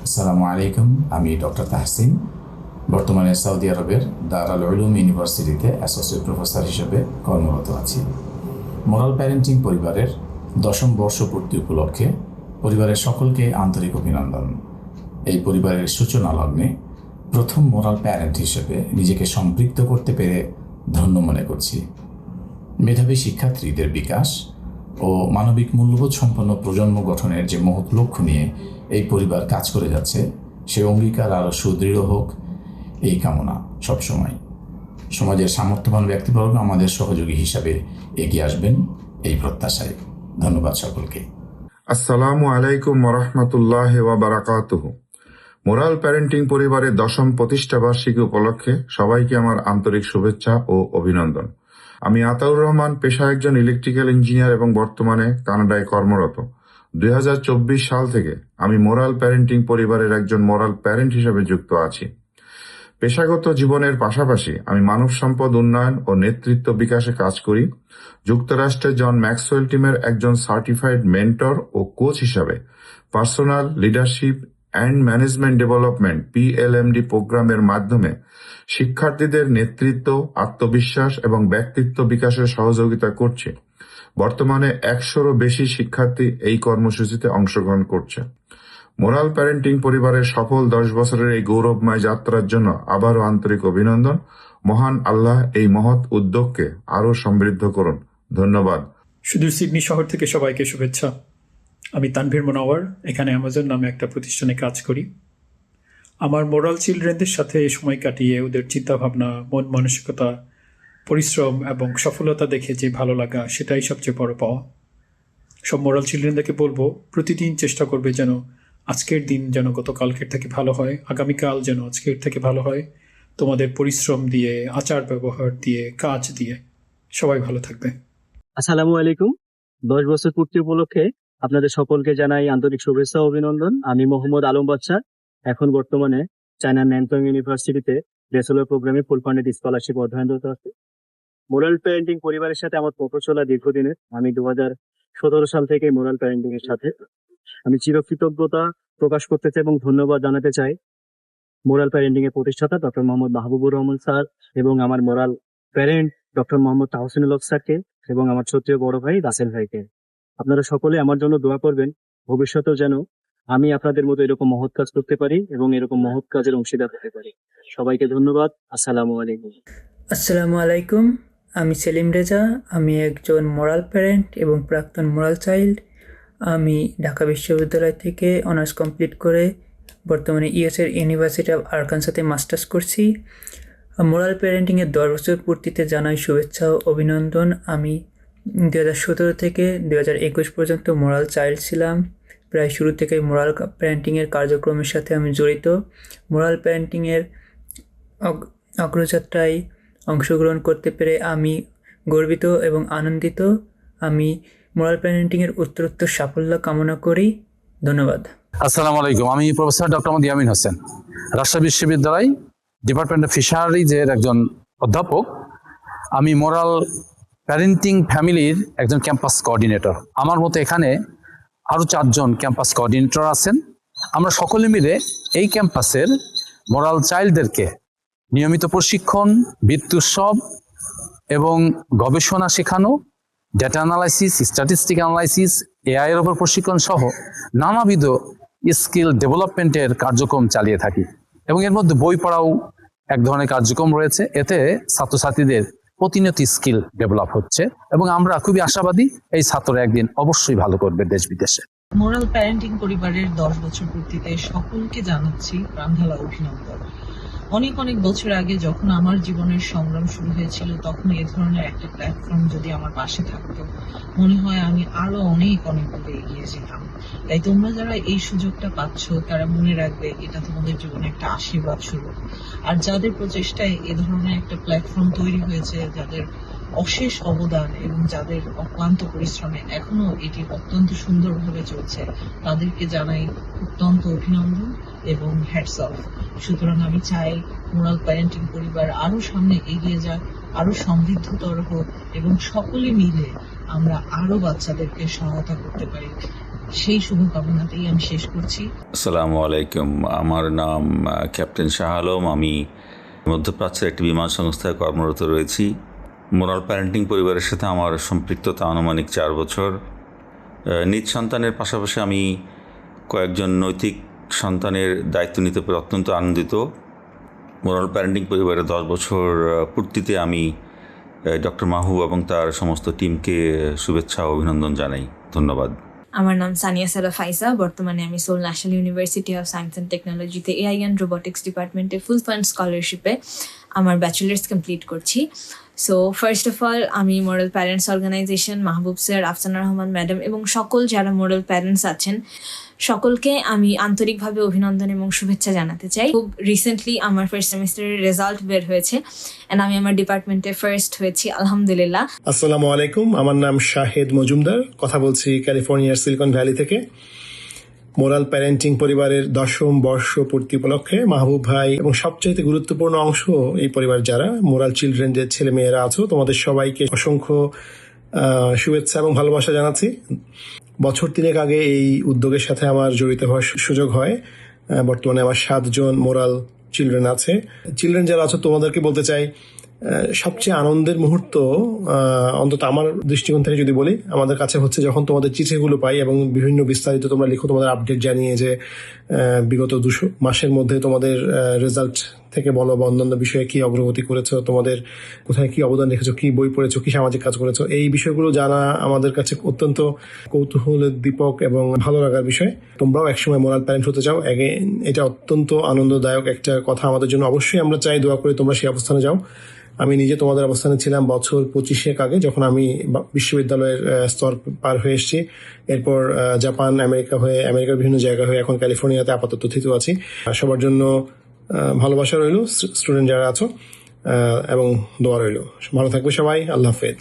আসসালামু আলাইকুম। আমি ডক্টর তাহসিন, বর্তমানে সৌদি আরবের দারুল উলুম ইউনিভার্সিটিতে অ্যাসোসিয়েট প্রফেসর হিসেবে কর্মরত আছি। মোরাল প্যারেন্টিং পরিবারের 10ম বর্ষপূর্তি উপলক্ষে পরিবারের সকলকে আন্তরিক অভিনন্দন। এই পরিবারের সূচনা লগ্নে প্রথম মোরাল প্যারেন্ট হিসেবে নিজেকে সম্পৃক্ত করতে পেরে ধন্য মনে করছি। মেধাবী শিক্ষার্থীদের বিকাশ ও মানবিক মূল্যবোধ সম্পন্ন প্রজন্ম গঠনের যে মহৎ লক্ষ্য নিয়ে এই পরিবার কাজ করে যাচ্ছে, সে অঙ্গীকার আরও সুদৃঢ় হোক এই কামনা সবসময়। সমাজের সামর্থ্যবান ব্যক্তিবর্গ আমাদের সহযোগী হিসাবে এগিয়ে আসবেন এই প্রত্যাশায়। ধন্যবাদ সকলকে। আসসালামু আলাইকুম ওরহমতুল্লাহ ওয়া বারাকাতুহু। মোরাল প্যারেন্টিং পরিবারের 10ম প্রতিষ্ঠা বার্ষিকী উপলক্ষে সবাইকে আমার আন্তরিক শুভেচ্ছা ও অভিনন্দন। আমি আতাউর রহমান, পেশায় একজন ইলেকট্রিক্যাল ইঞ্জিনিয়ার এবং বর্তমানে কানাডায় কর্মরত। 2024 সাল থেকে আমি মোরাল প্যারেন্টিং পরিবারের একজন মোরাল প্যারেন্ট হিসেবে যুক্ত আছি। পেশাগত জীবনের পাশাপাশি আমি মানব সম্পদ উন্নয়ন ও নেতৃত্ব বিকাশে কাজ করি। যুক্তরাষ্ট্রের জন ম্যাক্সওয়েল টিমের একজন সার্টিফাইড মেন্টর ও কোচ হিসাবে personal leadership and management development PLMD প্রোগ্রামের মাধ্যমে শিক্ষার্থীদের নেতৃত্ব, আত্মবিশ্বাস এবং ব্যক্তিত্ব বিকাশে সহযোগিতা করছে। বর্তমানে 100-রও বেশি শিক্ষার্থী এই কর্মসূচিতে অংশগ্রহণ করছে। মোরাল প্যারেন্টিং পরিবারের সফল 10 বছরের এই গৌরবময় যাত্রার জন্য আবারও আন্তরিক অভিনন্দন। মহান আল্লাহ এই মহৎ উদ্যোগকে আরও সমৃদ্ধ করুন। ধন্যবাদ। সুদূর সিডনি শহর থেকে সবাইকে শুভেচ্ছা। আমি তানভীর মোনাওয়ার, এখানে অ্যামাজন নামে একটা প্রতিষ্ঠানে কাজ করি। আমার মোরাল চিলড্রেনদের সাথে সময় কাটিয়ে ওদের চিন্তাভাবনা, মন মানসিকতা, পরিশ্রম এবং সফলতা দেখে যে ভালো লাগা, সেটাই সবচেয়ে বড় পাওয়া। সব মোরাল চিলড্রেনদেরকে বলবো, প্রতিদিন চেষ্টা করবে যেন আজকের দিন যেন গতকালকের থেকে ভালো হয়, আগামীকাল যেন আজকের থেকে ভালো হয়। তোমাদের পরিশ্রম দিয়ে, আচার ব্যবহার দিয়ে, কাজ দিয়ে সবাই ভালো থাকবে। আসসালামু আলাইকুম। 10 বছর পূর্তি উপলক্ষে আপনাদের সকলকে জানাই আন্তরিক শুভেচ্ছা ও অভিনন্দন। আমি মোহাম্মদ আলম বাদশা, এখন বর্তমানে চায়নার ন্যানটং ইউনিভার্সিটিতে ব্যাচেলর প্রোগ্রামে ফুল ফান্ডেড স্কলারশিপ অধ্যয়নরত আছি। মোরাল প্যারেন্টিং পরিবারের সাথে আমার প্রকৌশলা দীর্ঘদিনের। আমি 2017 সাল থেকে মোরাল প্যারেন্টিং এর সাথে। আমি চিরকৃতজ্ঞতা প্রকাশ করতে চাই এবং ধন্যবাদ জানাতে চাই মোরাল প্যারেন্টিং এর প্রতিষ্ঠাতা ডক্টর মোহাম্মদ মাহবুবুর রহমান স্যার এবং আমার moral parent doctor Mohammad Tahsinul Haque স্যারকে এবং আমার ছোট্ট বড় ভাই রাসেল ভাইকে। আপনারা সকলে আমার জন্য দোয়া করবেন, ভবিষ্যতেও যেন আমি আপনাদের মতো এরকম মহৎ কাজ করতে পারি এবং এরকম মহৎ কাজের অংশীদার হতে পারি। সবাইকে ধন্যবাদ। আসসালামু আলাইকুম। আসসালামু আলাইকুম। আমি সেলিম রেজা। আমি একজন মোরাল প্যারেন্ট এবং প্রাক্তন মোরাল চাইল্ড। আমি ঢাকা বিশ্ববিদ্যালয় থেকে অনার্স কমপ্লিট করে বর্তমানে ইউএসের ইউনিভার্সিটি অফ আরকানসাতে মাস্টার্স করছি। মোরাল প্যারেন্টিংয়ের 10 বছর পূর্তিতে জানাই শুভেচ্ছা ও অভিনন্দন। আমি 2017 থেকে 2021 পর্যন্ত মোরাল চাইল্ড ছিলাম। প্রায় শুরু থেকে মোরাল প্যারেন্টিংয়ের কার্যক্রমের সাথে আমি জড়িত। মোরাল প্যারেন্টিংয়ের অগ্রযাত্রায় অংশগ্রহণ করতে পেরে আমি গর্বিত এবং আনন্দিত। আমি মোরাল প্যারেন্টিংয়ের উত্তরোত্তর সাফল্য কামনা করি। ধন্যবাদ। আসসালামু আলাইকুম। আমি প্রফেসর ডক্টর মোহাম্মদ ইয়ামিন হোসেন, রাজশাহী বিশ্ববিদ্যালয় ডিপার্টমেন্ট অফ ফিশারিজের একজন অধ্যাপক। আমি মোরাল প্যারেন্টিং ফ্যামিলির একজন ক্যাম্পাস কোঅর্ডিনেটর। আমার মতো এখানে আরও 4 জন ক্যাম্পাস কোঅর্ডিনেটর আছেন। আমরা সকলে মিলে এই ক্যাম্পাসের মোরাল চাইল্ডদেরকে নিয়মিত প্রশিক্ষণ, বৃত্তি উৎসব এবং গবেষণা শেখানো, data analysis, statistic analysis, AI এর ওপর প্রশিক্ষণ সহ নানাবিধ স্কিল ডেভেলপমেন্টের কার্যক্রম চালিয়ে থাকি এবং এর মধ্যে বই পড়াও এক ধরনের কার্যক্রম রয়েছে। এতে ছাত্রছাত্রীদের প্রতিনিয়ত স্কিল ডেভেলপ হচ্ছে এবং আমরা খুবই আশাবাদী এই ছাত্ররা একদিন অবশ্যই ভালো করবে দেশ বিদেশে। মোরাল প্যারেন্টিং পরিবারের 10 বছর পূর্তিতে সকলকে জানাচ্ছি প্রাণঢালা অভিনন্দন। অনেক অনেক বছর আগে যখন আমার জীবনের সংগ্রাম শুরু হয়েছিল, তখন এ ধরনের একটা প্ল্যাটফর্ম যদি আমার পাশে থাকতো, মনে হয় আমি আরো অনেক অনেক দূরে এগিয়ে যেতাম। তাই তোমরা যারা এই সুযোগটা পাচ্ছ, তারা মনে রাখবে এটা তোমাদের জীবনে একটা আশীর্বাদ স্বরূপ। আর যাদের প্রচেষ্টায় এ ধরনের একটা প্ল্যাটফর্ম তৈরি হয়েছে, যাদের অশেষ অবদান এবং যাদের অক্লান্ত পরিশ্রমে এখনো এটি অত্যন্ত সুন্দরভাবে চলছে, তাদেরকে জানাই অত্যন্ত অভিনন্দন এবং হ্যাটস অফ। সুতরাং আমি চাই মোরাল প্যারেন্টিং পরিবার আরো সামনে এগিয়ে যাক, আরো সমৃদ্ধতর হোক এবং সকলে মিলে আমরা আরো বাচ্চাদেরকে সহায়তা করতে পারি। সেই শুভকামনাতেই আমি শেষ করছি। আসসালামু আলাইকুম, আমার নাম ক্যাপ্টেন শাহ আলম। আমি মধ্যপ্রাচ্যের একটি বিমান সংস্থায় কর্মরত রয়েছি। মোরাল প্যারেন্টিং পরিবারের সাথে আমার সম্পৃক্ততা আনুমানিক 4 বছর। নিজ সন্তানের পাশাপাশি আমি কয়েকজন নৈতিক সন্তানের দায়িত্ব নিতে পেরে অত্যন্ত আনন্দিত। মোরাল প্যারেন্টিং পরিবারের 10 বছর পূর্তিতে আমি ডক্টর মাহবুব এবং তার সমস্ত টিমকে শুভেচ্ছা ও অভিনন্দন জানাই। ধন্যবাদ। আমার নাম সানিয়া সারা ফাইজা। বর্তমানে আমি Seoul national university of science and টেকনোলজিতে এআই অ্যান্ড রোবোটিক্স ডিপার্টমেন্টে ফুল ফান্ড স্কলারশিপে আমার ব্যাচেলার্স কমপ্লিট করছি। সো ফার্স্ট অফ অল আমি moral parents organisation, Mahbub sir, Afsana Rahman madam এবং সকল যারা মোরাল প্যারেন্টস আছেন সকলকে আমি আন্তরিকভাবে অভিনন্দন এবং শুভেচ্ছা জানাতে চাই। খুব রিসেন্টলি আমার ফার্স্ট সেমিস্টারের রেজাল্ট বের হয়েছে অ্যান্ড আমি আমার ডিপার্টমেন্টে ফার্স্ট হয়েছি, আলহামদুলিল্লাহ। আসসালামু আলাইকুম, আমার নাম শাহেদ মজুমদার, কথা বলছি ক্যালিফোর্নিয়ার সিলিকন ভ্যালি থেকে। মোরাল প্যারেন্টিং পরিবারের 10ম বর্ষ পূর্তি উপলক্ষে মাহবুব ভাই এবং সবচাইতে গুরুত্বপূর্ণ অংশ এই পরিবার যারা মোরাল চিলড্রেন যে ছেলে মেয়েরা আছো, তোমাদের সবাইকে অসংখ্য শুভেচ্ছা এবং ভালোবাসা জানাচ্ছি। বছর 3 আগে এই উদ্যোগের সাথে আমার জড়িত হওয়ার সুযোগ হয়। বর্তমানে আমার 7 জন মোরাল চিলড্রেন আছে। চিলড্রেন যারা আছো তোমাদেরকে বলতে চাই, সবচেয়ে আনন্দের মুহূর্ত অন্তত আমার দৃষ্টিকোণ থেকে যদি বলি, আমাদের কাছে হচ্ছে যখন তোমাদের চিঠিগুলো পাই এবং বিভিন্ন বিস্তারিত তোমরা লিখো, তোমাদের আপডেট জানিয়ে যে বিগত 200 মাসের মধ্যে তোমাদের রেজাল্ট থেকে বলো বা অন্যান্য বিষয়ে কি অগ্রগতি করেছো, তোমাদের কোথায় কি অবদান রেখেছো, কি বই পড়েছো, কি সামাজিক কাজ করেছো, এই বিষয়গুলো জানা আমাদের কাছে অত্যন্ত কৌতূহলের দীপক এবং ভালো লাগার বিষয়। তোমরাও একসময় মোরাল প্যারেন্ট হতে চাও, এটা অত্যন্ত আনন্দদায়ক একটা কথা আমাদের জন্য। অবশ্যই আমরা চাই, দোয়া করে তোমরা সেই অবস্থানে যাও। আমি নিজে তোমাদের অবস্থানে ছিলাম বছর 25 আগে, যখন আমি বিশ্ববিদ্যালয়ের স্তর পার হয়ে এসেছি। এরপর জাপান, আমেরিকার বিভিন্ন জায়গা হয়ে এখন ক্যালিফোর্নিয়াতে আপাতত স্থিত আছি। সবার জন্য ভালোবাসা রইল, স্টুডেন্ট যারা আছো, এবং দোয়া রইল। ভালো থাকবে সবাই। আল্লাহ হাফেজ।